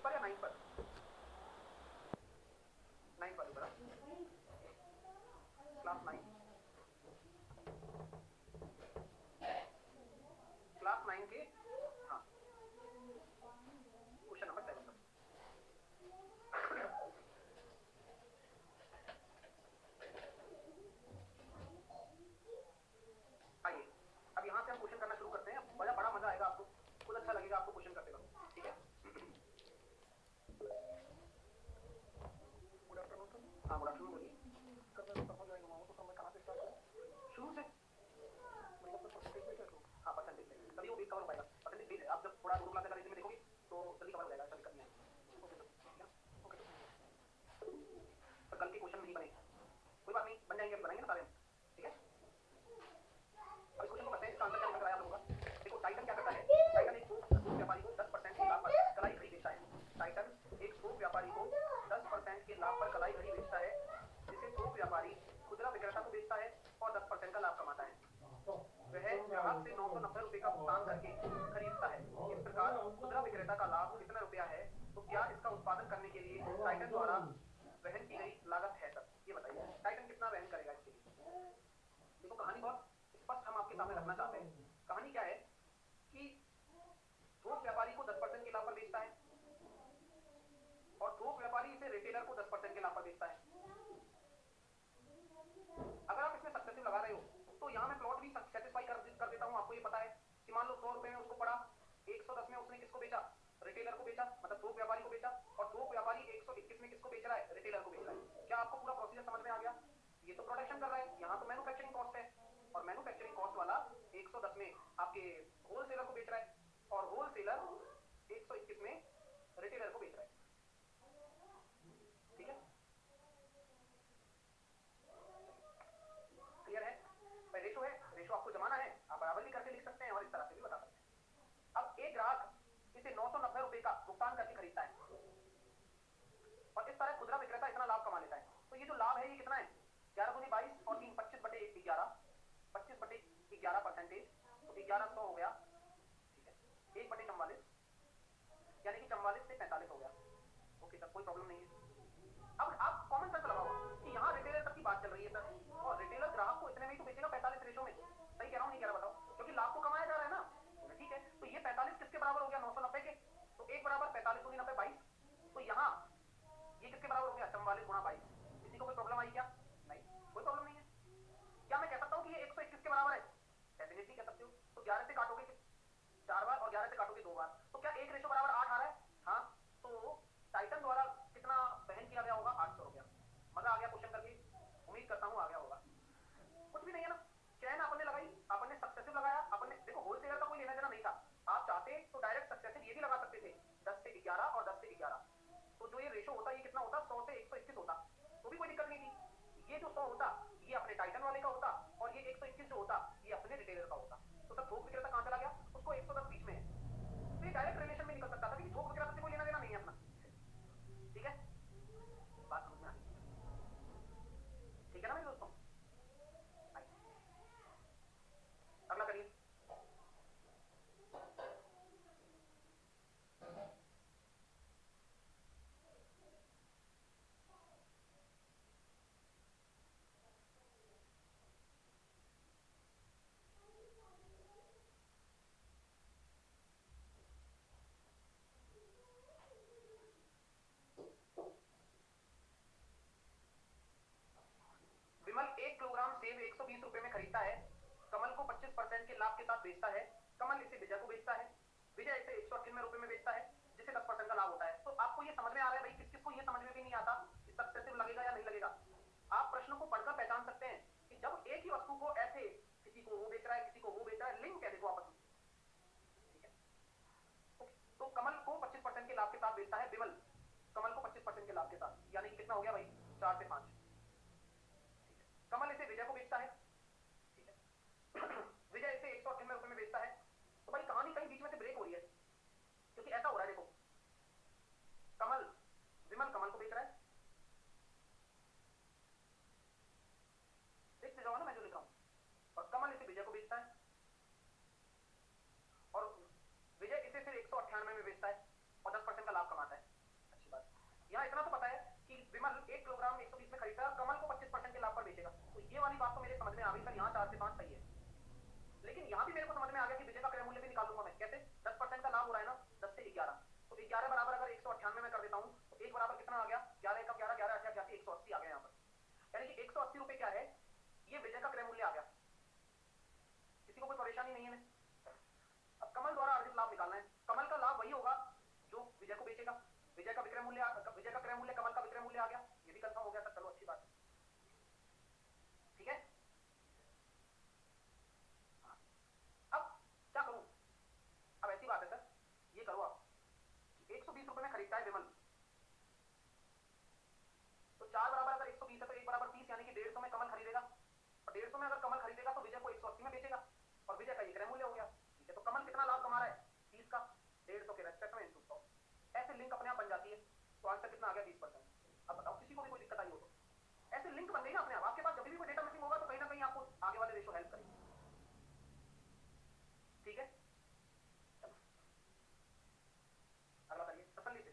पर या 9 पर? 9 पर बड़ा क्लास 9 के हाँ क्वेश्चन नंबर 7 पर। आइए अब यहाँ से हम क्वेश्चन करना शुरू करते हैं। बड़ा बड़ा मजा आएगा आपको, खुद अच्छा लगेगा आपको क्वेश्चन करते वक्त, ठीक है? Good afternoon sir. हाँ गुड आफ्टरनून बोलिए। सर मैं समझ जाएगा मामू, तो सर मैं कहाँ से स्टार्ट करूँ? शुरू से मतलब सर परसेंटेज में क्या करूँ? हाँ परसेंटेज में तभी वो बेस कवर हो पाएगा। परसेंटेज बेस है, आप जब थोड़ा दो क्लास का रिजल्ट में देखोगे तो जल्दी कवर हो जाएगा, ऐसा दिक्कत नहीं है। ओके सर, ठीक है ओके सर। कल के क्वेश्चन नहीं बने, कोई बात नहीं, बन जाएंगे, अभी बनाएंगे ना सारे हम, ठीक है? अब इस क्वेश्चन को करते हैं, इसका आंसर क्या निकल आया आप लोगों का? देखो टाइटन क्या करता है, टाइटन एक थोक व्यापारी को 10% के लाभ पर कलाई घड़ी बेचता है। टाइटन एक थोक व्यापारी को 10% के लाभ पर कलाई घड़ी बेचता है, जिसे थोक व्यापारी खुदरा विक्रेता को बेचता है और 10% का लाभ कमाता है। वह ग्राहक से 990 रुपए का भुगतान करके खरीदता है। इस प्रकार खुदरा विक्रेता का लाभ कितना रुपया है? तो क्या इसका उत्पादन करने के लिए टाइटन द्वारा वहन की गई लागत है सर? ये बताइए टाइटन कितना वहन करेगा इसके लिए? देखो कहानी बहुत स्पष्ट हम आपके सामने रखना चाहते हैं। कहानी क्या है कि थोक व्यापारी को 10% के लाभ पर बेचता है और थोक व्यापारी इसे रिटेलर को 10% के लाभ पर बेचता है। अगर आप इसमें सक्सेसिव लगा रहे हो तो यहाँ मैं प्लॉट भी सेटिस्फाई कर देता हूँ। आपको ये पता है कि मान लो 100 रुपए में उसको पड़ा, 110 में उसने किसको बेचा? रिटेलर को बेचा, मतलब थोक व्यापारी को बेचा। और थोक व्यापारी 121 में किसको बेच रहा है? रिटेलर को बेच रहा है। क्या आपको पूरा प्रोसीजर समझ में आ गया? ये तो प्रोडक्शन कर रहा है, यहाँ तो मैन्युफैक्चरिंग कॉस्ट है, और मैन्युफैक्चरिंग कॉस्ट वाला 110 में आपके होलसेलर को बेच रहा है और होलसेलर 121 में रिटेलर को बेच रहा है, ठीक है? क्लियर है? रेशो है, रेशो आपको जमाना है, आप बराबर भी करके लिख सकते हैं और इस तरह से भी बता सकते हैं। अब एक ग्राहक इसे 990 रुपए का भुगतान करके खरीदता है और इस तरह खुदरा विक्रेता इतना लाभ कमा लेता है। तो ये जो लाभ है ये कितना है? 11 दूनी 22 और 3 25/11, 25/11%, तो 1100 हो गया, ठीक है? 1/44 यानी कि 44 से 45 हो गया। ओके सर, कोई प्रॉब्लम नहीं है। अब आप कॉमन सेंस लगाओ कि यहाँ रिटेलर तक की बात चल रही है सर, और रिटेलर ग्राहक को इतने में ही तो बेचेगा 45 रेशो में। सही कह रहा हूँ नहीं कह रहा बताओ? क्योंकि लाभ को कमाया जा रहा है ना, ठीक है? तो ये 45 किसके बराबर हो गया? 990 के। तो 1 बराबर 45 दूनी 90 22। तो यहाँ ये किसके बराबर हो गया? 44 गुणा 22। किसी को कोई प्रॉब्लम आई क्या? नहीं, कोई प्रॉब्लम नहीं है। क्या मैं कह सकता हूँ कि ये 121 के बराबर है? डेफिनेटली कह सकते हो। तो 11 से काटोगे 4 बार और 11 से काटोगे 2 बार, तो क्या 1 रेशो बराबर 8 आ रहा है? हाँ, तो टाइटन द्वारा कितना वहन किया गया होगा? 800 रुपया। मजा आ गया क्वेश्चन करके? उम्मीद करता हूँ आ गया होगा। कुछ भी नहीं है ना, चैन आपने लगाई, आपने सक्सेसिव लगाया, आपने देखो होलसेलर का कोई लेना देना नहीं था। आप चाहते तो डायरेक्ट सक्सेसिव ये भी लगा सकते थे, 10 से 11 और 10 से 11। तो जो ये रेशो होता ये कितना होता? 100 से 121 होता, तो भी कोई दिक्कत नहीं थी। ये जो 100 होता ये अपने टाइटन वाले का होता और ये 121 जो होता ये अपने रिटेलर का होता। तो सर थोक विक्रेता कहां चला गया? उसको 110 बीच में है, तो ये डायरेक्ट रिलेशन में निकल सकता था कि थोक विक्रेता से कोई लेना देना नहीं है अपना, ठीक है? बात समझ में आ गई? ठीक है ना मेरे दोस्तों? अगला करिए। विमल 1 किलोग्राम सेब 120 रुपए में खरीदता है, कमल को 25% के लाभ के साथ बेचता है। कमल इसे विजय को बेचता है, विजय इसे 198 रुपए में बेचता है, जिसे 10% का लाभ होता है। तो आपको ये समझ में आ रहा है भाई? किस किस को ये समझ में भी नहीं आता कि सक्सेसिव लगेगा या नहीं लगेगा? आप प्रश्न को पढ़कर पहचान सकते हैं कि जब एक ही वस्तु को ऐसे किसी को वो बेच रहा है, किसी को वो बेच रहा है, लिंक है देखो आपस में, ठीक है? तो कमल को 25% के लाभ के साथ बेचता है विमल, कमल को 25% के लाभ के साथ, यानी कि कितना हो गया भाई? 4 से 5। कमल इसे विजय को बेचता है, ठीक है? विजय इसे 198 रुपए में बेचता है। तो भाई कहानी कहीं बीच में से ब्रेक हो रही है, क्योंकि ऐसा हो रहा है देखो, कमल विमल कमल को बेच रहा है, देखते जाओ ना मैं जो लिखा हूं, और कमल इसे विजय को बेचता है और विजय इसे फिर 198 में बेचता है और 10% का लाभ कमाता है। सर यहाँ 4 से 5 सही है, लेकिन यहाँ भी मेरे को समझ में आ गया कि विजय का क्रय मूल्य भी निकाल लूंगा मैं। कैसे? 10% का लाभ हो रहा है ना, 10 से 11, तो 11 बराबर अगर 198 में कर देता हूँ तो 1 बराबर कितना आ गया? 11 का 11, 11 88, 180 आ गया यहाँ पर। यानी कि 180 रुपए क्या है, ये विजय का क्रय मूल्य आ गया। किसी को कोई परेशानी नहीं है? अब कमल द्वारा अर्जित लाभ निकालना है। कमल का लाभ वही होगा जो विजय को बेचेगा। विजय का विक्रय मूल्य, विजय का क्रय मूल्य कमल का विक्रय मूल्य आ गया, ये भी कंफर्म हो गया सर। चलो अच्छी बात है, ठीक है। हाँ, अब क्या करूं? अब ऐसी बात है सर, ये करो आप, 120 रुपए में खरीदता है विमल, तो 4 बराबर अगर 120 है तो 1 बराबर 30, यानी कि 150 में कमल खरीदेगा, और 150 में अगर कमल खरीदेगा तो विजय को 180 में बेचेगा, और विजय का ये क्रय मूल्य हो गया। ठीक है, तो कमल कितना लाभ कमा रहा है? 30 का, 150 के रेस्पेक्ट में इनटू 100। ऐसे लिंक अपने आप बन जाती है। तो आंसर कितना आ गया? 20%। अब बताओ, किसी को भी कोई दिक्कत आई हो तो ऐसे लिंक बन गई ना अपने आप। आपके पास जब भी कोई डेटा मिसिंग होगा तो कहीं ना कहीं आपको आगे वाले रेशो हेल्प करेंगे। ठीक है, चलो अगला करिए तसल्ली से।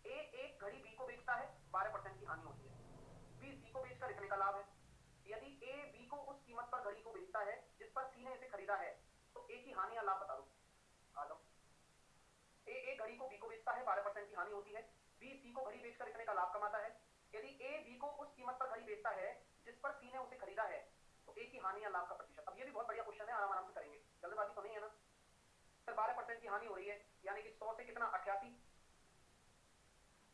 ए एक घड़ी बी को बेचता है, 12% की हानि होती है। बी सी को बेचकर इतने का लाभ है। यदि ए बी को उस कीमत पर घड़ी को बेचता है जिस पर सी ने इसे खरीदा है, तो ए की हानि या लाभ बता दो। आ जाओ। ए एक घड़ी को बी को बेचता है, 12% की हानि होती है। बी सी को घड़ी बेचकर इतने का लाभ कमाता है। यदि ए बी को उस कीमत पर घड़ी बेचता है जिस पर सी ने उसे खरीदा है, तो ए की हानि या लाभ का प्रतिशत। अब ये भी बहुत बढ़िया क्वेश्चन है, आराम आराम से करेंगे, जल्दबाजी तो नहीं है ना सर। 12% की हानि हो रही है, यानी कि 100 से कितना? 88,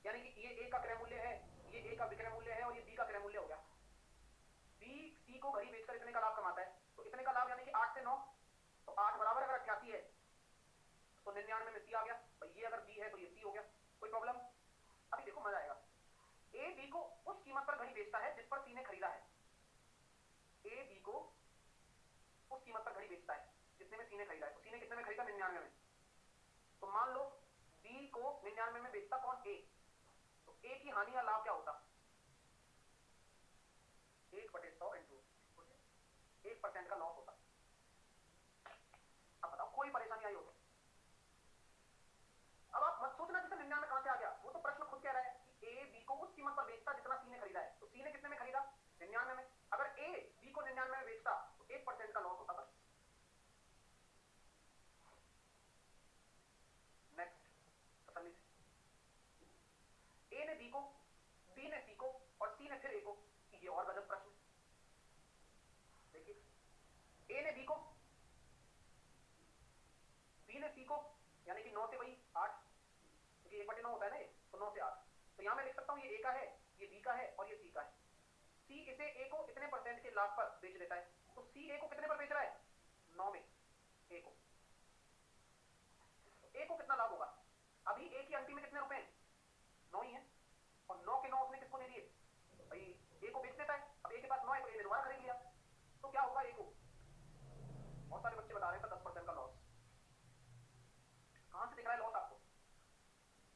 यानी कि ये ए का क्रय मूल्य है, ये ए का विक्रय मूल्य है, और ये बी का क्रय मूल्य हो गया। बी सी को घड़ी बेचकर इतने का लाभ कमाता है, तो इतने का लाभ यानी कि 8 से 9, तो 8 बराबर अगर 88 है तो 99 में सी आ गया भाई। ये अगर बी है तो ये सी हो गया, कोई प्रॉब्लम? अभी देखो मजा आएगा। ए बी को उस कीमत पर घड़ी बेचता है जिस पर सी ने खरीदा है। ए बी को उस कीमत पर घड़ी बेचता है जितने में सी ने खरीदा है, तो सी ने कितने में खरीदा? 99 में। तो मान लो बी को 99 में बेचता कौन? ए। तो ए की हानि या लाभ क्या होता? 1/100 इंटू 1% का लॉस होता। अब बताओ, कोई परेशानी आई हो तो? अब आप मत सोचना कि सर 99 कहां से आ गया, वो तो प्रश्न खुद कह रहा है कि ए बी को उस कीमत पर बेचता जितना सी ने खरीदा है। तो सी ने कितने में खरीदा? 99 में। अगर ए बी को 99 में बेचता तो 1% का लॉस होता बस। नेक्स्ट, तसल्ली से। ए ने बी को, बी ने सी को, और सी ने फिर ए को। ये और गजब प्रश्न। देखिए, ए ने बी को, बी ने सी को, यानी कि 9 से वही 8, क्योंकि 1/9 होता है ना ये, तो 9 से 8। तो यहां मैं लिख सकता हूं ये ए का है, ये बी का है, और ये सी का है। सी इसे ए को इतने % के लाभ पर बेच देता है, तो सी ए को कितने पर बेच रहा है? 9 में ए को। तो ए को कितना लाभ होगा? अभी ए की अंतिम में कितने रुपए हैं? 9 ही है, और 9 के 9 उसने किसको दे दिए? भाई ए को बेच देता है। अब ए के पास 9 है तो ए ने दोबारा खरीद लिया, तो क्या होगा ए को? बहुत सारे बच्चे बता रहे हैं 10% का लॉस। कहां से दिख रहा है लॉस आपको?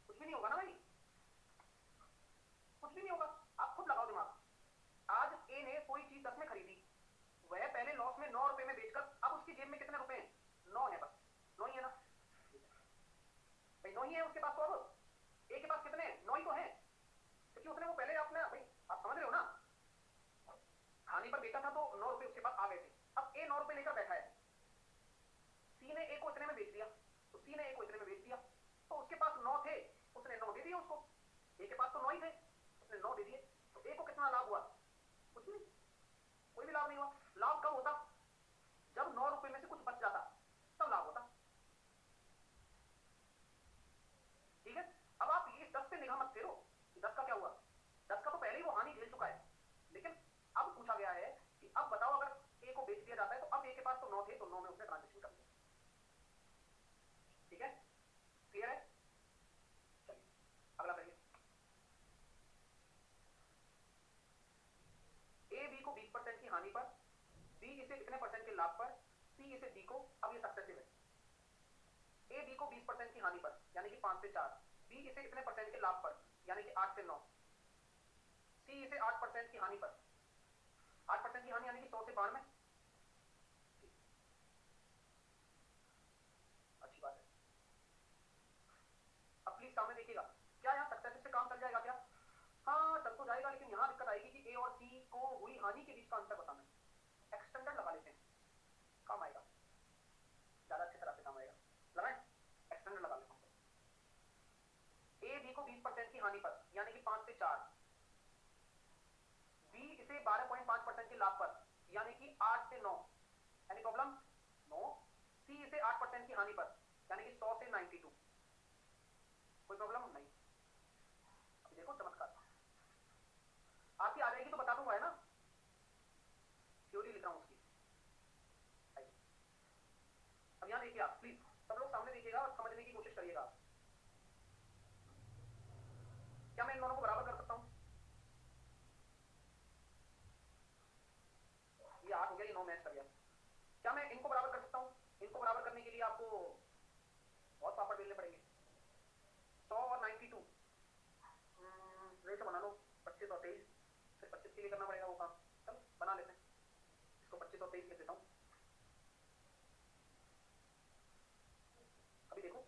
कुछ भी नहीं होगा ना भाई, कुछ भी नहीं होगा। आप खुद लगाओ दिमाग। आज ए ने कोई चीज 10 में खरीदी, वह पहले लॉस में 9 रुपए में बेचकर, अब उसकी जेब में कितने रुपए हैं? 9 है, बस 9 ही है ना भाई, 9 ही है उसके पास। तो अब ए के पास कितने हैं? 9 ही तो है, क्योंकि उसने वो पहले आपने भाई, आप समझ रहे हो ना, हानि पर बेचा था तो 9 रुपए उसके पास आ गए थे। अब ए 9 रुपए लेकर बैठा है, सी ने ए को इतने में बेच दिया, तो सी ने ए को इतने में बेच दिया, तो उसके पास 9 थे, उसने 9 दे दिए उसको। ए के पास तो 9 ही थे, उसने 9 दे दिए, तो ए को कितना लाभ हुआ? कुछ नहीं, कोई भी लाभ नहीं हुआ। लाभ कब होता? जब 9 रुपए में से कुछ बच जाता, तब लाभ होता। ठीक है, अब आप इस 10 पे निगाह मत फेरो कि 10 का क्या हुआ। 10 का तो पहले ही वो हानि झेल चुका है, लेकिन अब पूछा गया है कि अब बताओ अगर ए को बेच दिया जाता है, तो अब ए के पास तो 9 थे, तो 9 में उसने ट्रांजेक्शन कर दिया। ठीक है, क्लियर है? चलिए अगला करिए। ए बी को 20% की हानि पर, बी इसे कितने % के लाभ पर, सी इसे डी को, अब ये सक्सेसिव है। ए बी को 20% की हानि पर, यानी कि 5 से 4, बी इसे कितने % के लाभ पर, यानी कि 8 से 9, सी इसे 8% की हानि पर। 8% की हानि यानी कि 100 से 92। अच्छी बात है। अब प्लीज सामने देखिएगा, क्या यहाँ सक्सेसिव से काम चल जाएगा क्या? हाँ चल तो हो जाएगा, लेकिन यहाँ दिक्कत आएगी कि ए और सी को हुई हानि के बीच का अंतर बताना है। एक्सटेंडेड लगा लेते हैं, काम आएगा, ज्यादा अच्छी तरह से काम आएगा। लगाएं, एक्सटेंडेड लगा लेता हूँ। ए बी को 20% की हानि पर, यानी कि 5 से 4, बी इसे 12.5% के लाभ पर, यानी कि 8 से 9, एनी प्रॉब्लम? नो। सी इसे 8% की हानि पर, यानी कि 100 से 92, कोई प्रॉब्लम नहीं। अभी देखो चमत्कार, आपकी आ जाएगी तो बता दूंगा, है ना, थ्योरी लिख रहा हूं उसकी। अब यहां देखिए आप प्लीज, सब लोग सामने देखिएगा और समझने की कोशिश करिएगा। क्या मैं इन दोनों को बराबर कर सकता हूं? ये 8 हो गया, ये 9 मैच कर गया। क्या मैं इनको बराबर कर सकता हूं? इनको बराबर करने के लिए आपको बहुत पापड़ बेलने पड़ेंगे। 100 और 92 रेशो बना लो, 25 और 23, फिर 25 के लिए करना पड़ेगा वो काम। चलो बना लेते हैं, इसको 25 और 23 लिख देता हूं। अभी देखो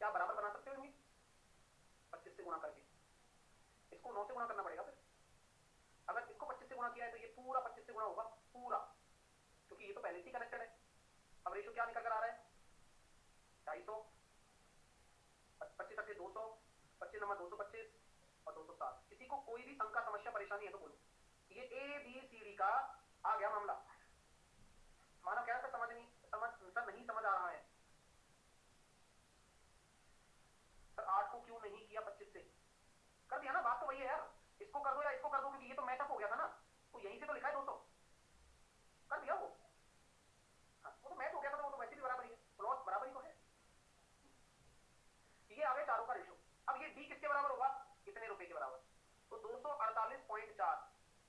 क्या बराबर बना सकते हो इनमें? 25 से गुणा करके, इसको 9 से गुणा करना पड़ेगा। फिर अगर इसको 25 से गुणा किया है तो ये पूरा 25 से गुणा होगा, पूरा, क्योंकि ये तो पहले से ही कनेक्टेड है। अब रेशो क्या निकल कर आ रहा है? 250, 25 अट्ठे 200, 25 नंबर 225 और 207। किसी को कोई भी शंका समस्या परेशानी है तो बोलो। ये ए बी सी डी का आ गया मामला। मानो क्या सर समझ नहीं समझ आ रहा है सर, 8 को क्यों नहीं किया 25 से? कर दिया ना, बात तो वही है यार, इसको कर दो या इसको कर दो, क्योंकि ये तो मैचअप हो गया था ना, तो यहीं से तो लिखा है 200, कर दिया वो। हाँ, वो तो मैच हो गया था, तो वो तो वैसे भी बराबर ही है, प्लॉट बराबर ही तो है। ये आ गया चारों का रेशो। अब ये डी किसके बराबर होगा? कितने रुपए के बराबर? तो 248.4,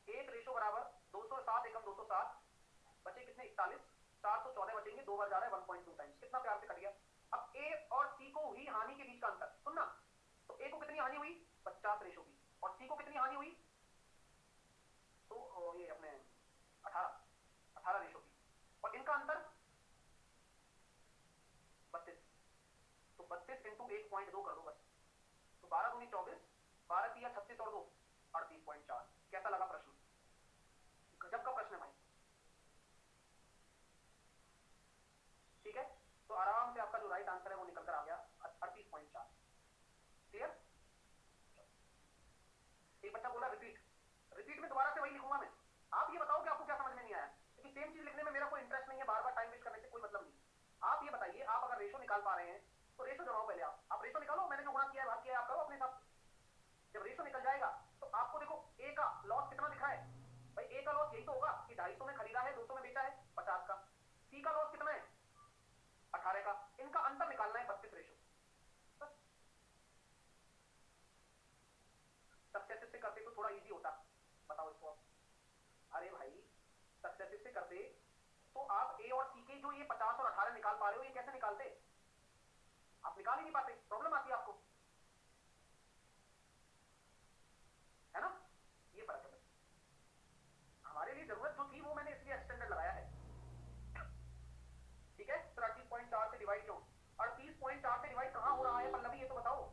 एक रेशो बराबर 207 एकम 207, बचे कितने? 41, 414 बचेंगे, 2 बार जा रहा है 1.2 टाइम्स, कितना प्यार से कट गया। अब ए और सी को हुई हानि के बीच का अंतर सुनना, तो ए को कितनी हानि हुई? 50 रेशो की, और सी को कितनी हानि हुई? तो ये अपने 18 रेशो की, और इनका अंतर 32, तो 32 इंटू 1.2 कर दो बस, तो 12 दूनी 24, 12 तिया 36 और 2 38.4। कैसा लगा प्रश्न? गजब का प्रश्न है भाई, ठीक है। तो आराम से आपका जो राइट आंसर है वो निकल कर आ गया 38.4। क्लियर? एक बच्चा बोला रिपीट, रिपीट में दोबारा से वही लिखूंगा मैं। आप ये बताओ कि आपको क्या समझ में नहीं आया, क्योंकि सेम चीज लिखने में मेरा कोई इंटरेस्ट नहीं है, बार बार टाइम वेस्ट करने से कोई मतलब नहीं। आप ये बताइए, आप अगर रेशो निकाल पा रहे हैं तो रेशो जमाओ पहले, आप रेशो निकालो, मैंने जो गुणा किया है भाग किया है आप करो अपने हिसाब से। जब रेशो निकल जाएगा तो आपको देखो ए का लॉस कितना दिखा है भाई, ए का लॉस यही तो होगा कि 250 में खरीदा है, 200 में बेचा है, 50 का। सी का लॉस कितना है? 18 का। इनका अंतर निकालना है 32 रेशो, बस। सक्सेसिव से करते तो थोड़ा इजी होता, बताओ इसको आप। अरे भाई सक्सेसिव से करते तो आप ए और सी के जो ये 50 और 18 निकाल पा रहे हो, ये कैसे निकालते? आप निकाल ही नहीं पाते, प्रॉब्लम आती है आपको, है ना। ये फर्क है। हमारे लिए जरूरत जो थी वो मैंने इसलिए एक्सटेंडेड लगाया है, ठीक है। 38.4 से डिवाइड क्यों? 38.4 से डिवाइड कहां हो रहा है पल्लवी, ये तो बताओ।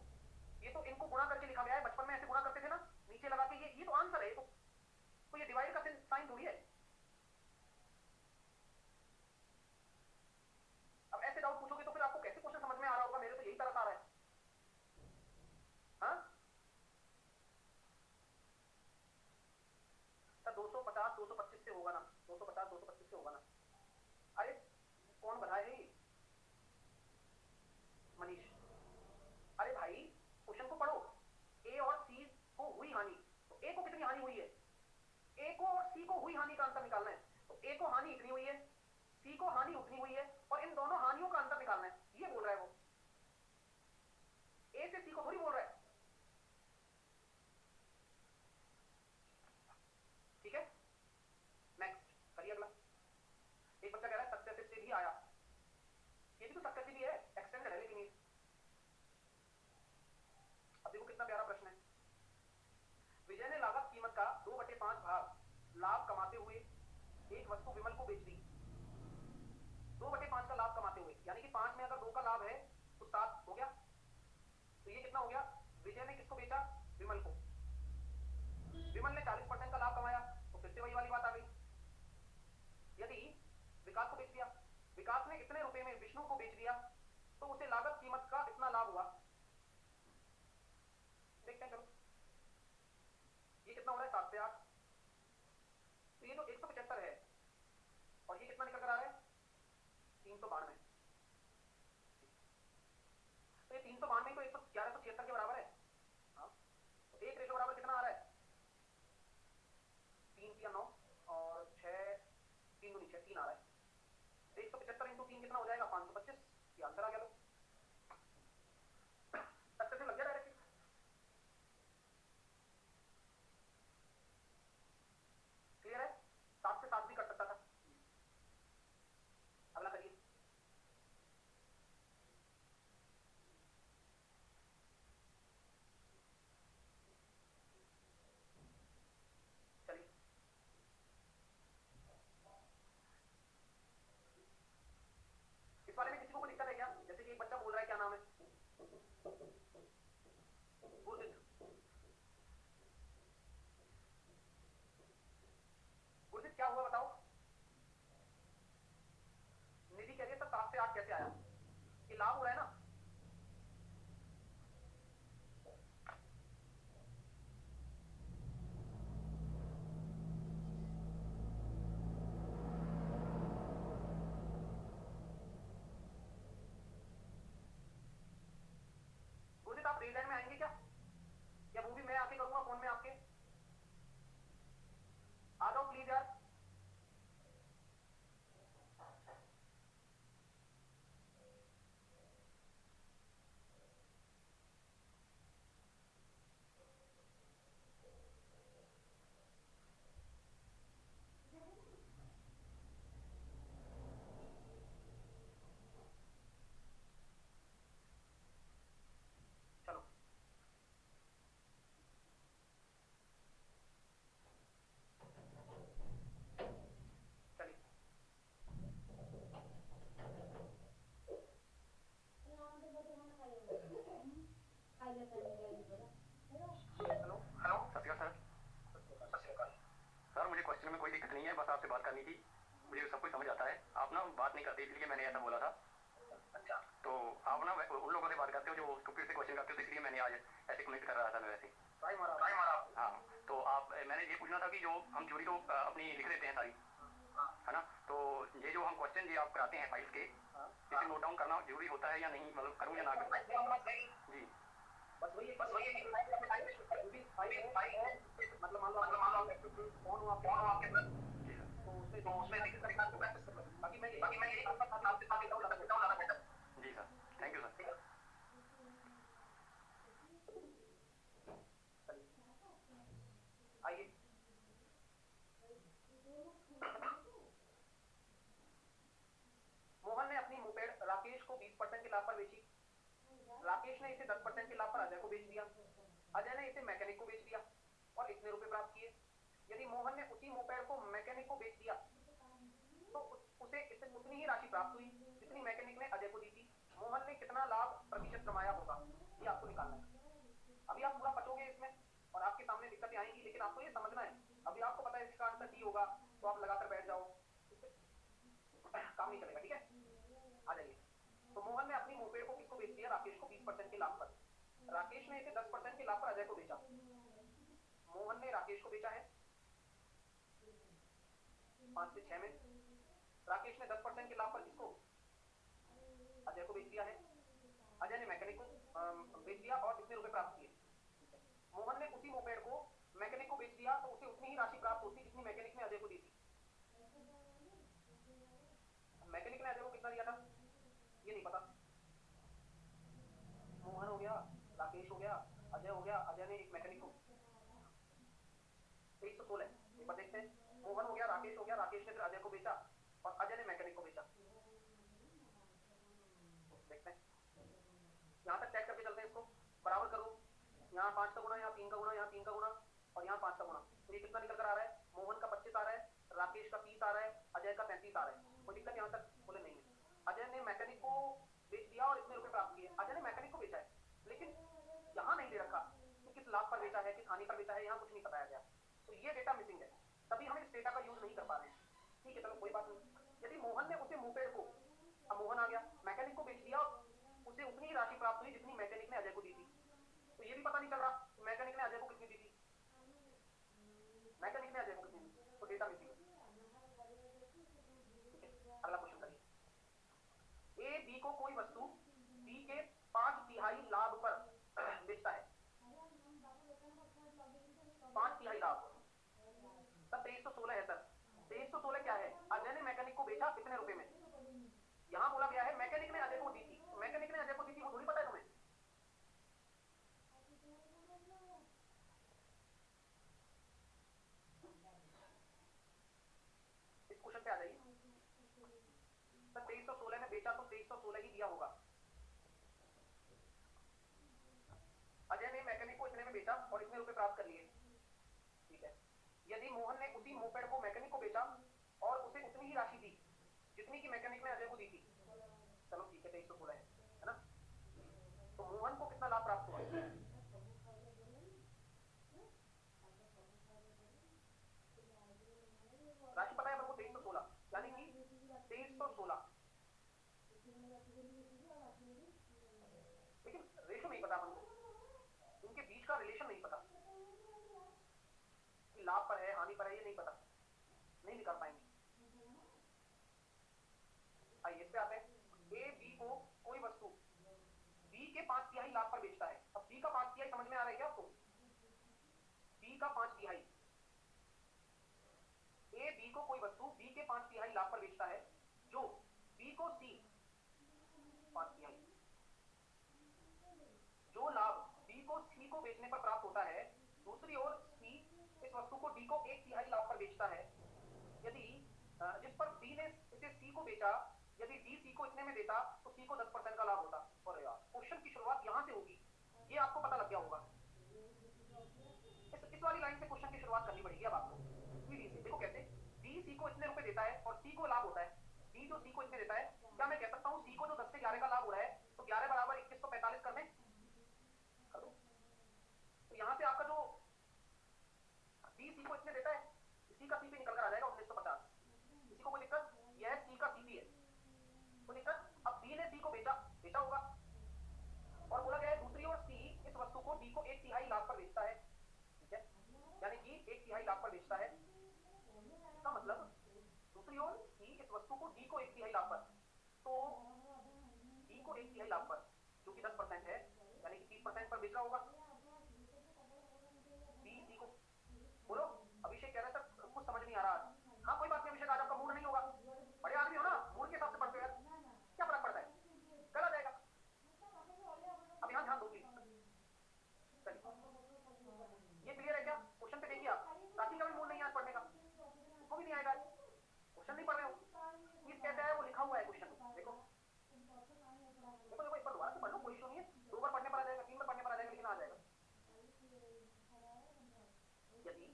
ये तो इनको गुणा करके लिखा गया है, बचपन में ऐसे गुणा करते थे ना, नीचे लगा के, ये तो आंसर है। तो ये डिवाइड का साइन थोड़ी है। अब ऐसे डाउट पूछोगे तो फिर आपको कैसे क्वेश्चन समझ में आ रहा होगा? मेरे तो यही तरह आ रहा है। हाँ सर 250 225 से होगा ना, 250 225 से होगा ना। अरे कौन बताए है? मनीष। अरे भाई क्वेश्चन को पढ़ो, ए और सी को हुई हानि, तो ए को कितनी हानि हुई है? ए को और सी को हुई हानि का अंतर निकालना है, तो ए को हानि इतनी हुई है, सी को हानि उतनी हुई है, और इन दोनों हानियों का अंतर निकालना है, ये बोल रहा है वो। ए से सी को थोड़ी बोल रहा है, ठीक है। नेक्स्ट करिए अगला। एक बच्चा कह रहा है सक्सेसिव से भी आया, ये भी तो सक्सेसिव ही है, एक्सटेंडेड है लेकिन ये। अब देखो कितना प्यारा प्रश्न है। विजय ने लागत कीमत का 2/5 भाग लाभ कमाते हुए एक वस्तु विमल को बेच दी। 2/5 का लाभ कमाते हुए, यानी कि 5 में अगर 2 का लाभ है तो 7 हो गया, तो ये कितना हो गया? विजय ने किसको बेचा? विमल को। विमल ने 40% का लाभ कमाया, तो फिर से वही वाली बात आ गई। यदि विकास को बेच दिया, विकास ने इतने रुपए में विष्णु को बेच दिया, तो उसे लागत कीमत का इतना लाभ हुआ। देखते हैं चलो, ये कितना हो रहा है, 7 से 8, तो ये जो 175 है और ये कितना निकल कर आ रहा है, 392। तो ये 392 को 1176 के बराबर है। हाँ, तो एक रेशो बराबर कितना आ रहा है, 3 या 9 और 6, 3 गुनी 6, 3 आ रहा है। 175 इंटू 3 कितना हो जाएगा, 525। ये आंसर आ गया। लो अच्छे से लग गया डायरेक्ट। क्लियर है, 7 से 7 भी कर सकता था। अगला करिए। चलिए, इस बारे में किसी को कोई दिक्कत है क्या? जैसे कि एक बच्चा बोल रहा है, क्या नाम है, गुरजीत। गुरजीत क्या हुआ बताओ? निधि कह रही है सर 7 से 8 कैसे आया, ये लाभ हो रहा है ना। गुरजीत आप रेड लाइन में आएंगे क्या, या वो भी मैं आके करूंगा फोन में आपके? आ जाओ प्लीज यार। चलो चलिए, हेलो हेलो, सत श्री अकाल सर। सर मुझे क्वेश्चन में कोई दिक्कत नहीं है, बस आपसे बात करनी थी। मुझे सब कुछ समझ आता है, आप ना बात नहीं करते इसलिए मैंने ऐसा बोला था। अच्छा, तो आप ना उन लोगों से बात करते हो जो उसको फिर से क्वेश्चन करते हो, तो इसलिए मैंने आज ऐसे कमेंट कर रहा था मैं वैसे। ट्राई मारा। हाँ, तो आप मैंने ये पूछना था कि जो हम थ्योरी तो अपनी लिख देते हैं सारी, है ना, तो ये जो हम क्वेश्चन जो आप कराते हैं फाइल्स के, इसे नोट डाउन करना जरूरी होता है या नहीं, मतलब करूँ या ना करूँ? जी बस वही मतलब मान लो फोन हो आपके पास, जी सर। तो उसमें दिक्कत करना तो प्रैक्टिस कर लो। बाकी मैं यही आपसे ज़्यादा बेटर। जी सर, थैंक यू सर। आइए, मोहन ने अपनी मोपेड राकेश को 20% के लाभ पर बेची। राकेश ने इसे 10% के लाभ पर अजय को बेच दिया। अजय ने इसे मैकेनिक को बेच दिया और इतने रुपए प्राप्त किए। यदि मोहन ने उसी मोपेड को मैकेनिक को बेच दिया, तो उसे उतनी ही राशि प्राप्त हुई जितनी मैकेनिक ने अजय को दी थी। मोहन ने कितना लाभ प्रतिशत कमाया होगा, ये आपको निकालना है। अभी आप पूरा पचोगे इसमें और आपके सामने दिक्कतें आएंगी, लेकिन आपको ये समझना है। अभी आपको पता है इसका आंसर डी होगा, तो आप लगाकर बैठ जाओ, काम नहीं चलेगा। ठीक है, आ जाइए। तो मोहन ने अपनी मोपेड को किसको बेच दिया, राकेश को 20% के लाभ पर। राकेश ने इसे 10% के लाभ पर अजय को बेचा। मोहन ने राकेश को बेचा है 5 से 6 में। राकेश ने 10% के लाभ पर किसको, अजय को बेच दिया है। अजय ने मैकेनिक को बेच दिया और कितने रुपए प्राप्त किए। मोहन ने उसी मोपेड को मैकेनिक को बेच दिया, तो उसे उतनी ही राशि प्राप्त होती जितनी मैकेनिक ने अजय को दी थी। मैकेनिक ने अजय को कितना दिया था ये नहीं पता। मोहन हो गया, राकेश हो गया, अजय हो गया। अजय ने एक मैकेनिक को 116 पेपर देखते हैं। मोहन हो गया, राकेश हो गया, राकेश ने फिर अजय को बेचा और अजय ने मैकेनिक को बेचा। देखते हैं, यहाँ तक चेक करके चलते हैं। इसको बराबर करो, यहाँ 5 का गुना, यहाँ 3 का गुना, यहाँ 3 का गुना और यहाँ 5 का गुना। तो ये कितना निकल कर आ रहा है, मोहन का 25 आ रहा है, राकेश का 30 आ रहा है, अजय का 35 आ रहा है। कोई दिक्कत यहाँ तक बोले नहीं है। अजय ने मैकेनिक को बेच दिया और इतने रुपए प्राप्त किए। अजय ने मैकेनिक को बेचा है, लेकिन यहाँ नहीं दे रखा कि किस लाभ पर बेचा है, किस हानि पर बेचा है, यहाँ कुछ नहीं बताया गया। ये डेटा मिसिंग है, तभी हम इस डेटा का यूज नहीं कर पा रहे हैं। ठीक है, चलो कोई बात नहीं। यदि मोहन ने उसे मोपेड को, अब मोहन आ गया, मैकेनिक को बेच दिया, उसे उतनी ही राशि प्राप्त हुई जितनी मैकेनिक ने अजय को दी थी। तो ये भी पता नहीं चल रहा मैकेनिक ने अजय को कितनी दी थी, मैकेनिक ने अजय को कितनी दी, तो डेटा मिसिंग है। ठीक है, अगला क्वेश्चन करिए। ए बी को कोई वस्तु बी के 5/3 लाभ पर बेचता है, 5/3 लाभ, तब 2316 है सर। 2316 क्या है? अजय ने मैकेनिक को बेचा कितने रुपए में? यहां बोला गया है मैकेनिक ने अजय को दी थी, मैकेनिक ने अजय को दी थी वो थोड़ी पता है तुम्हें। इस क्वेश्चन पे आ जाइए सर। 2316 में बेचा तो 2316 ही दिया होगा। अजय ने मैकेनिक को इतने में बेचा और इतने रुपए प्राप्त कर लिए। ठीक है, यदि मोहन ने उसी मोपेड को मैकेनिक को बेचा और उसे उतनी ही राशि दी जितनी की मैकेनिक ने अजय को दी थी, चलो ठीक है 2316 है ना, तो मोहन को कितना लाभ प्राप्त हुआ? राशि पता है अपन को 2316, यानी कि 2316, लेकिन रेशो नहीं पता अपन को, इनके बीच का रिलेशन नहीं पता, लाभ पर है हानि पर है ये नहीं पता, नहीं निकाल पाएंगे। आइए इस पे आते हैं। ए बी को कोई वस्तु बी के 5/3 लाभ पर बेचता है। अब बी का 5/3 समझ में आ रहा है क्या आपको? बी का 5/3, ए बी को कोई वस्तु बी के 5/3 लाभ पर बेचता है, जो बी को सी 5/3, जो लाभ बी को सी को बेचने पर प्राप्त होता है, दूसरी ओर सी इस वस्तु को डी को 1/3 लाभ पर बेचता है। यदि जिस पर बी ने इसे सी को बेचा, यदि डी सी को इतने में देता तो सी को 10% का लाभ होता। और यार क्वेश्चन की शुरुआत यहां से होगी, ये आपको पता लग गया होगा। इस वाली लाइन से क्वेश्चन की शुरुआत करनी पड़ेगी अब आपको। डी से देखो कैसे, डी सी को इतने रुपए देता है और सी को लाभ होता है, डी जो सी को इतने देता है, क्या मैं कह सकता हूं सी को जो 10 से 11 का लाभ हो रहा है, तो 11 बराबर 21 को 45 कर दें, कर दो। तो यहां से आपका जो डी सी को इतने देता है, सी का सी पे निकल कर आ जाएगा 1950। किसी को कोई दिक्कत? यह सी का सी है, कोई दिक्कत? अब बी ने सी को बेचा होगा और बोला गया है दूसरी ओर सी इस वस्तु को डी को 1/3 लाभ पर बेचता है। ठीक है, यानी कि 1/3 लाभ पर बेचता है, इसका मतलब दूसरी ओर सी इस वस्तु को डी को 1/3 लाभ पर, तो डी को 1/3 लाभ पर जो कि 10% है, यानी कि 30% पर बेच रहा होगा। बी सी को बोलो। अभिषेक कह रहा है सर कुछ समझ नहीं आ रहा। हाँ कोई बात नहीं अभिषेक, आज आपका मूड नहीं होगा, बड़े आदमी हो ना, मूड के हिसाब से पढ़ते हो यार, क्या फर्क पड़ता है, कल आ जाएगा। अब यहाँ ध्यान दो प्लीज। ये क्लियर है क्या? क्वेश्चन पे देखिए आप, राशि का भी मूड नहीं है आज पढ़ने का, उसको भी नहीं आएगा, क्वेश्चन नहीं पढ़ रहे हो। चीज कहता है वो लिखा हुआ है क्वेश्चन में, देखो देखो देखो, एक बार दोबारा से पढ़ लो, कोई इशू नहीं है, 2 बार पढ़ने पर आ जाएगा, 3 बार पढ़ने पर आ जाएगा, लेकिन आ जाएगा। यदि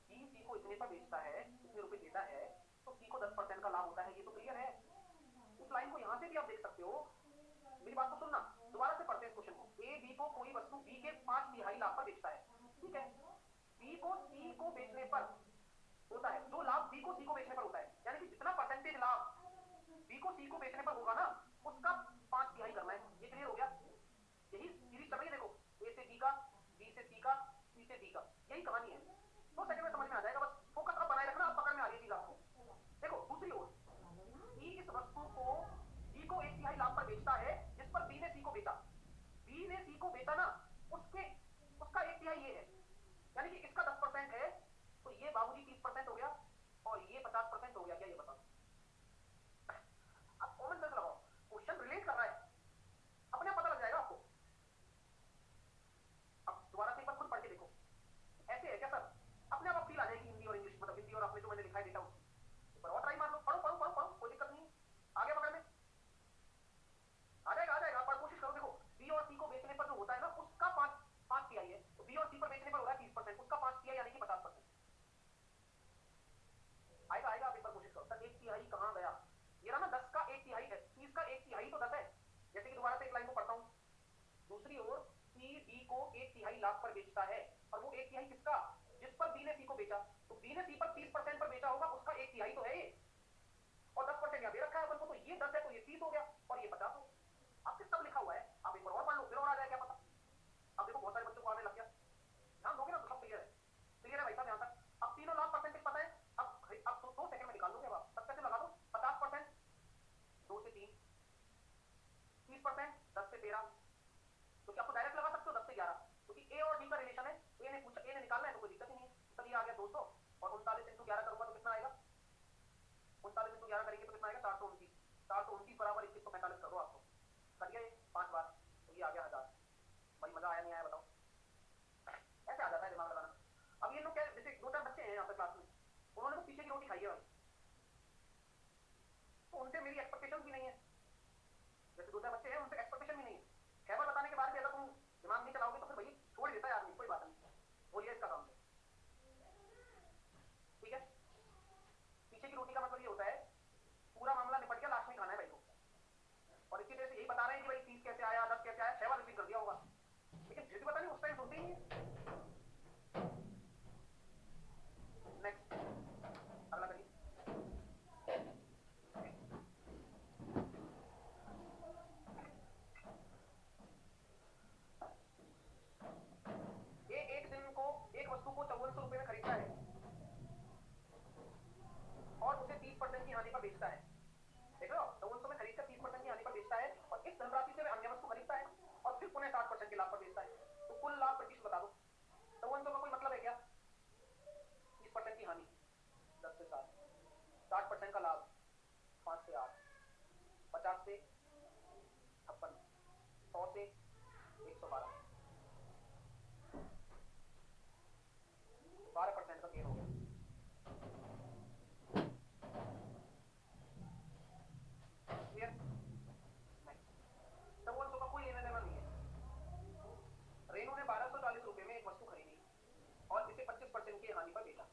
बी सी को इतने पर बेचता है, इतने रुपए देता है, तो सी को 10% का लाभ होता है, ये तो क्लियर है। इस लाइन को यहां से भी आप देख सकते हो, मेरी बात को सुनना, दोबारा से पढ़ते हैं क्वेश्चन को। ए बी को कोई वस्तु बी के 5/3 लाभ पर बेचता है, ठीक है, बी को सी को बेचने पर होता है, जो लाभ बी को सी को बेचने पर होता है, यानी कि जितना परसेंटेज लाभ बी को सी को बेचने पर होगा ना, उसका 5/3 करना है। ये क्लियर हो गया? यही सीरीज चल रही है, देखो ए से बी का, बी से सी का, सी से डी का, यही कहानी है। 2 सेकंड में समझ में आ जाएगा, बस फोकस आप बनाए रखना, आप पकड़ में आ रही है चीज आपको। देखो दूसरी ओर सी इस वस्तु को डी को 1/3 लाभ पर बेचता है, जिस पर बी ने सी को बेचा, बी ने सी को बेचा ना, उसका 1/3 ये है, यानी कि इसका 10% है, तो ये बाबूजी 30% हो गया और ये 50% हो गया। क्या ये बताओ? अब कॉमन सेंस लगाओ, क्वेश्चन रिलेट कर रहा है, अपने आप पता लग जाएगा आपको। अब दोबारा से एक बार खुद पढ़ के देखो, ऐसे है क्या सर? अपने आप फील आ जाएगी हिंदी और इंग्लिश, मतलब हिंदी और आपने जो मैंने लिखा है डेटा उसकी। एक बार और ट्राई मार लो, पढ़ो पढ़ो पढ़ो पढ़ो, कोई दिक्कत नहीं है, आगे पकड़ में आ जाएगा, पर कोशिश करो। देखो बी और सी को बेचने पर जो होता है ना, उसका 5/3 है, तो बी और सी पर बेचने पर हो रहा है 30%, उसका 5/3 यानी कि 50%। आएगा आप एक बार कोशिश करो। सर 1/3 कहां गया? ये रहा ना, 10 का 1/3 है, 30 का 1/3 तो 10 है। जैसे कि दोबारा से एक लाइन को पढ़ता हूं, दूसरी ओर सी डी को 1/3 लाभ पर बेचता है, और वो 1/3 किसका? जिस पर बी ने सी को बेचा, तो बी ने सी पर 30% पर बेचा होगा, उसका एक तिहाई तो है ये, और 10% यहाँ दे रखा है अपन को, तो ये 10 है तो ये 30 हो गया और ये 50 हो। आपके सब लिखा हुआ है, आप एक बार और पढ़ लो, फिर और आ जाए क्या पता। अब देखो बहुत सारे बच्चों को आने लग गया, ध्यान दोगे ना तो सब क्लियर है, क्लियर है भाई साहब यहाँ तक। अब तीनों लाख परसेंटेज पता है, अब तो 2 सेकंड में निकाल लोगे, अब सब कैसे लगा दो, 50% 2 से 3, 30% 10 से 13, तो क्या आपको डायरेक्ट लगा सकते हो 10 से 11, क्योंकि ए और डी का रिलेशन है, ए ने पूछा, ए ने निकालना है तो कोई दिक्कत ही नहीं है। चलिए आ गया 200 और 39 इंटू 11 करूंगा तो कितना आएगा, 39 इंटू 11 करेंगे तो कितना आएगा 429, 429 बराबर 2145 कर दो आपको, करिए 5 बार तो ये आ गया 1000। भाई मजा आया नहीं आया बताओ, ऐसे आ जाता है दिमाग लगाना। अब ये लोग क्या, जैसे 2-4 बच्चे हैं यहाँ पे क्लास में, उन्होंने तो पीछे की रोटी खाई है भाई, तो उनसे मेरी एक्सपेक्टेशन भी नहीं है, जैसे 2-4 बच्चे हैं उनसे एक्सपेक्टेशन भी नहीं है, खैबर बताने के बाद भी अगर तुम दिमाग नहीं चलाओगे तो फिर भाई छोड़ देता है आदमी, कोई बात नहीं, बोलिए इसका काम है, ठीक है। पीछे की रोटी का मतलब ये होता है पूरा मामला निपट गया, लास्ट में खाना है भाई को, और इसी तरह से यही बता रहे हैं कि भाई 30 कैसे आया, 10 कैसे आया, 6 बार रिपीट कर दिया होगा, लेकिन फिर भी पता नहीं उस टाइम सुनते ही नहीं है। नेक्स्ट अगला करिए। एक दिन को एक वस्तु को 5400 रुपए में खरीदता है और उसे 30% की हानि पर बेचता है, देख रहे हो, 5400 में खरीदकर 30% की हानि पर बेचता है, और इस धनराशि से वह अन्य वस्तु खरीदता है और फिर पुनः 60% के लाभ पर बेचता है, तो कुल लाभ प्रतिशत बता दो। 5400 का कोई मतलब है क्या, 30% की हानि 10 से 7, 60% का लाभ 5 से 8, 50 से 56, 100 से 112, 12% का गेन हो गया। क्लियर, 5400 का कोई लेना देना नहीं है। रेनू ने 1240 रुपए में एक वस्तु खरीदी और इसे 25% की हानि पर बेचा,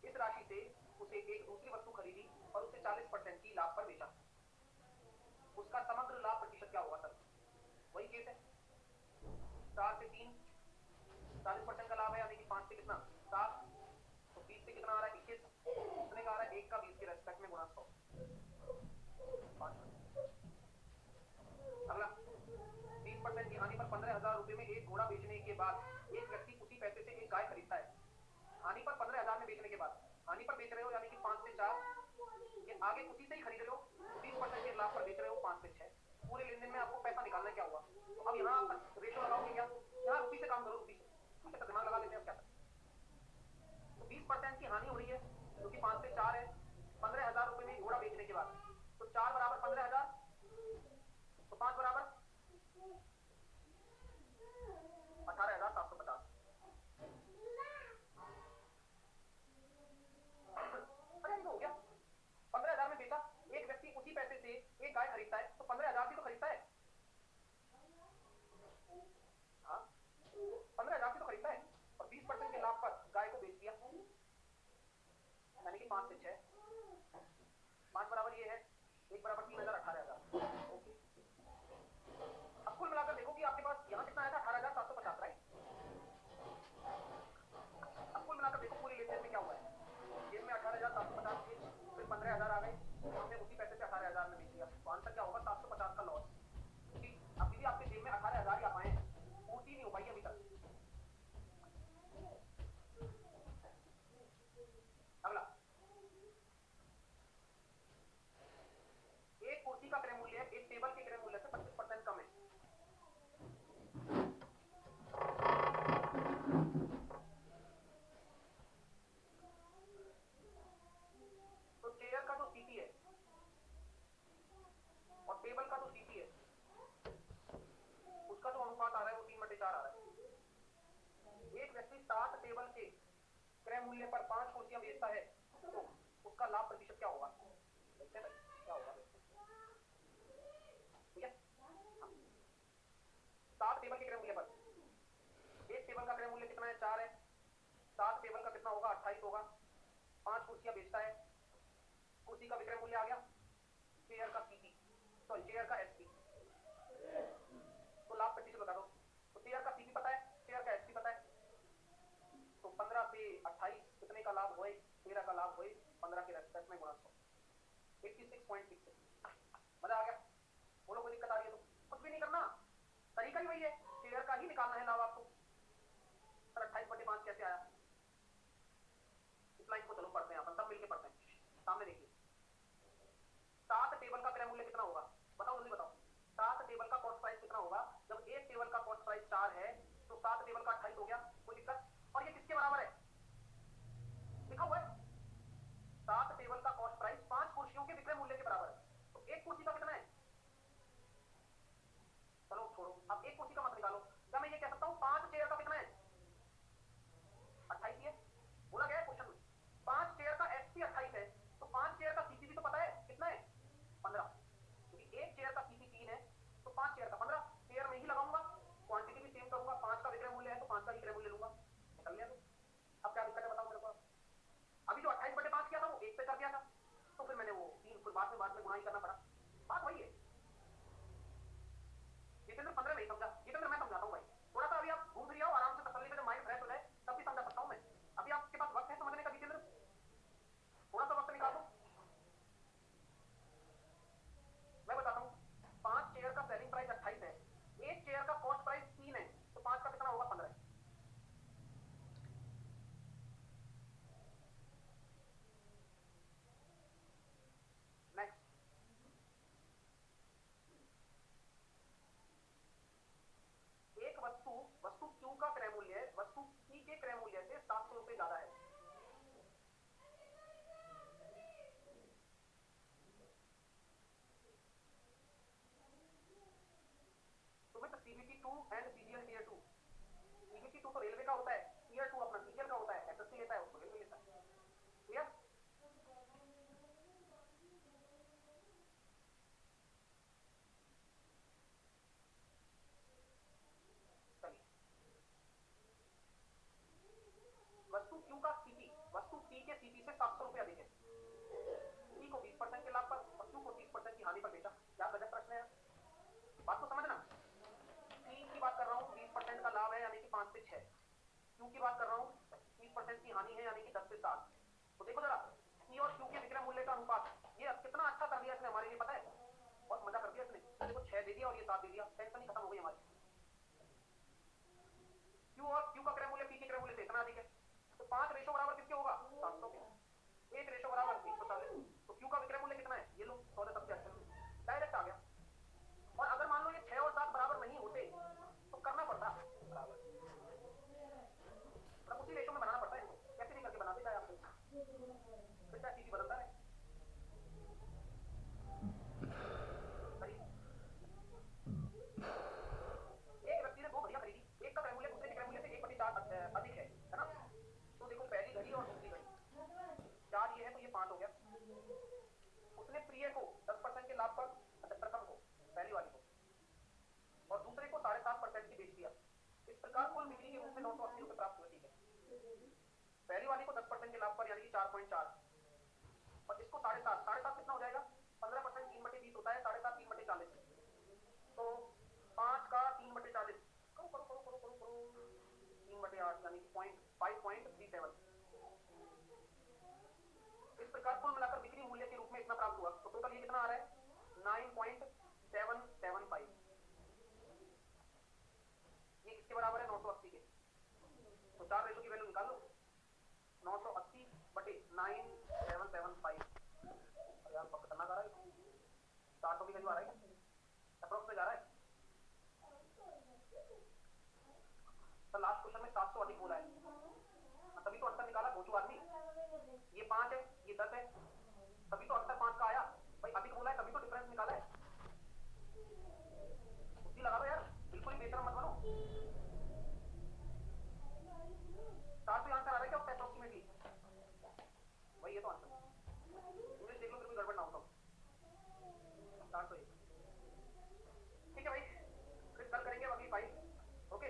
इस राशि से उसे एक दूसरी वस्तु खरीदी और उसे 40% की लाभ पर बेचा, उसका समग्र लाभ प्रतिशत क्या होगा सर, वही केस है, 4 से 3, 40% का लाभ है, यानी कि 5 से कितना 7, तो 20 से कितना आ रहा है 21, कितने का आ रहा है 1 का 20 के रेस्पेक्ट में गुणा 100, 5%। अगला 30% की हानि पर 15,000 रुपए में एक घोड़ा बेचने के बाद एक व्यक्ति उसी पैसे से एक गाय खरीदता है, हानि पर 15,000 में बेचने के बाद, हानि पर बेच रहे हो यानी कि 5 से 4, ये आगे उसी से ही खरीद रहे हो, 30% के लाभ पर बेच रहे हो 5 से 6, पूरे लेन देन में आपको पैसा निकालना क्या हुआ, तो अब यहाँ रेशो लगाओगे क्या, यहाँ रुपी से काम करो, रुपी से, ठीक है, दिमाग लगा लेते हैं क्या, तो 20% की हानि हो रही है जो कि 5 से 4 है, 15,000 रुपए में घोड़ा बेचने के बाद, तो 4 बराबर 15,000, तो 5 बराबर 18,750, अरे हो गया, 15,000 में बेचा, एक व्यक्ति उसी पैसे से एक गाय खरीदता है, तो 15,000 की तो खरीदता है, हाँ 15,000 की तो खरीदता है, और 20% के लाभ पर गाय को बेच दिया, यानी कि 5 से 6, 5 बराबर ये है, 1 बराबर 3,000, 18,000, ओके। अब कुल मिलाकर देखो कि आपके पास यहाँ कितना आया था 18,750, राइट। अब कुल मिलाकर देखो पूरी लेन देन में क्या हुआ है, जेब में 18,750 थे, फिर 15,000 आ गए, हमने उसी पैसे से 18,000 में बेच दिया, तो आंसर क्या होगा 750 का लॉस, क्योंकि अभी भी आपके जेब में 18,000 ही आ पाए हैं, पूर्ति नहीं हो पाई अभी तक। अगला, एक कुर्सी का क्रय मूल्य एक टेबल के क्रय मूल्य से 25% कम है, तो चेयर का जो सीपी है और टेबल का जो सीपी है उसका जो अनुपात आ रहा है वो 3/4 आ रहा है। एक व्यक्ति 60 टेबल के क्रय मूल्य पर 5 कुर्सियां बेचता है, तो उसका लाभ प्रतिशत क्या होगा, देखते हैं क्या होगा, ठीक है। 60 टेबल के क्रय मूल्य पर, एक टेबल का क्रय मूल्य कितना है 4 है, 7 टेबल का कितना होगा 28 होगा, 5 कुर्सियां बेचता है, कुर्सी का विक्रय मूल्य आ गया, चेयर का सीपी, सॉरी चेयर का एसपी, तो लाभ प्रतिशत बता दो, तो चेयर का सीपी पता है, चेयर का एसपी पता है, तो 15 से 26.6 मजा आ गया? बोलो कोई दिक्कत आ रही है तो कुछ भी नहीं करना, तरीका ही वही है, शेयर का ही निकालना है लाभ आपको। सर 28/5 कैसे आया? इस लाइन को चलो पढ़ते हैं अपन, सब मिलके पढ़ते हैं। सामने देखिए 7 टेबल का क्रय मूल्य कितना होगा? बताओ जल्दी बताओ। 7 टेबल का कॉस्ट प्राइस कितना होगा? जब एक टेबल का कॉस्ट प्राइस 4 है तो 7 टेबल का 28 हो गया, कोई दिक्कत? और ये किसके बराबर है? लिखा हुआ है 7 टेबल का कॉस्ट प्राइस 5 कुर्सियों के विक्रय मूल्य के बराबर है, तो एक कुर्सी का कितना है? चलो छोड़ो, अब एक कुर्सी का मत निकालो, क्या मैं ये कह सकता हूँ 5 चेयर का कितना है? 28 है, बोला गया है क्वेश्चन में 5 चेयर का एसपी 28 है, तो 5 चेयर का सीपी भी तो पता है कितना है? 15, क्योंकि एक चेयर का सीपी 3 है तो 5 चेयर का 15 चेयर में ही लगाऊंगा, क्वांटिटी भी सेम करूंगा, 5 का विक्रय मूल्य है तो 5 का विक्रय मूल्य लूंगा, निकल लिया। तो अब क्या दिक्कत है बताओ मेरे को? अभी जो 28/5 किया था वो 1 पे कर दिया था, तो फिर मैंने वो 3 फिर बाद में गुणा ही करना पड़ा, बात वही है। जितेंद्र 15 नहीं समझा, जितेंद्र मैं समझाता हूँ भाई, थोड़ा सा अभी आप घूम फिर आओ आराम से, तसल्ली से, जब माइंड फ्रेश हो जाए तब भी समझा सकता हूँ मैं। अभी आपके पास वक्त है समझने का जितेंद्र, थोड़ा सा वक्त निकाल दो। मैं बताता हूँ 5 चेयर का सेलिंग प्राइस 28 है, एक चेयर का कॉस्ट प्राइस 3 है, तो 5 का कितना होगा? 15। नेक्स्ट, एक वस्तु क्यू का क्रय मूल्य वस्तु पी के क्रय मूल्य से 700 रुपए ज्यादा है। तुम्हें तो CBT 2 and CGL tier 2, CBT 2 तो रेलवे का होता है, टियर 2 अपना सीजीएल का होता है, एसएससी लेता है उसको रेलवे लेता है, क्लियर? चलिए, वस्तु क्यू का सीपी वस्तु पी के सीपी से 700 रुपए अधिक है, पी को 20% के लाभ पर और क्यू को 30% की हानि पर बेचा। क्या गजब प्रश्न है, बात को समझना। पी की बात कर रहा हूँ 20% का लाभ है यानी कि 5 से 6, क्यू की बात कर रहा हूँ 30% की हानि है यानी कि 10 से 7। तो देखो जरा पी और क्यू के विक्रय मूल्य का अनुपात, ये कितना अच्छा कर दिया इसने हमारे लिए, पता है? बहुत मजा कर दिया इसने, देखो 6 दे दिया और ये 7 दे दिया, टेंशन ही खत्म हो गई हमारी। क्यू का क्रय मूल्य पी के क्रय मूल्य से इतना अधिक है, तो 5 रेशो बराबर किसके होगा? 700 के, 1 रेशो बराबर 340, तो क्यू का विक्रय मूल्य कितना है? ये लो 14 सबसे अच्छा, डायरेक्ट आ गया। और अगर मान लो ये 6 और 7 बराबर नहीं होते तो करना पड़ता बराबर, मतलब उसी रेशो में बनाना पड़ता है इनको, कैसे भी करके बना देता है आपको, फिर क्या चीज बदलता है। एक व्यक्ति ने 2 घड़ियां खरीदी, एक का क्रय मूल्य दूसरे के क्रय मूल्य से 1/4 अधिक है ना? तो देखो पहली घड़ी और दूसरी घड़ी, 4 ये है तो ये 5 हो गया। उसने प्रिय को 10% के लाभ पर, प्रथम को, पहली वाली को, और दूसरे को 7.5% की बेच दिया। इस प्रकार कुल बिक्री के रूप में 980 रुपए प्राप्त हुए। ठीक है, पहली वाली को 10% के लाभ पर यानी कि 4.4, और इसको 7.5 कितना हो जाएगा? 15% 3/20 होता है, 7.5 3/40, तो 5 का 3/40 करो करो करो करो करो करो 3/8 यानी कि 5.37। इस प्रकार कुल मिलाकर बिक्री मूल्य के रूप में इतना प्राप्त हुआ, तो टोटल ये कितना आ रहा है? 9.775। ये किसके बराबर है? 980 के, तो 4 रेशो की वैल्यू निकाल लो, 980/9775। अरे यार खतरनाक आ रहा है, 400 की वैल्यू आ रहा है क्या? अप्रोक्स में जा रहा है। तो लास्ट क्वेश्चन में 700 अधिक बोला है, तभी तो अंतर निकाला घोचू आदमी। ये 5 है, ये 10 है, तभी तो अंतर 5 का आया भाई, अधिक बोला है तभी तो डिफरेंस निकाला है। बुद्धि लगा दो यार, बिल्कुल ही बेशरम मत बनो। 400 आंसर आ रहा है क्या अप्रोक्सीमेटली? वही है तो आंसर, इंग्लिश देख लो फिर भी गड़बड़ ना हो तो। 401, ठीक है भाई, फिर कल करेंगे अगली फाइल, ओके।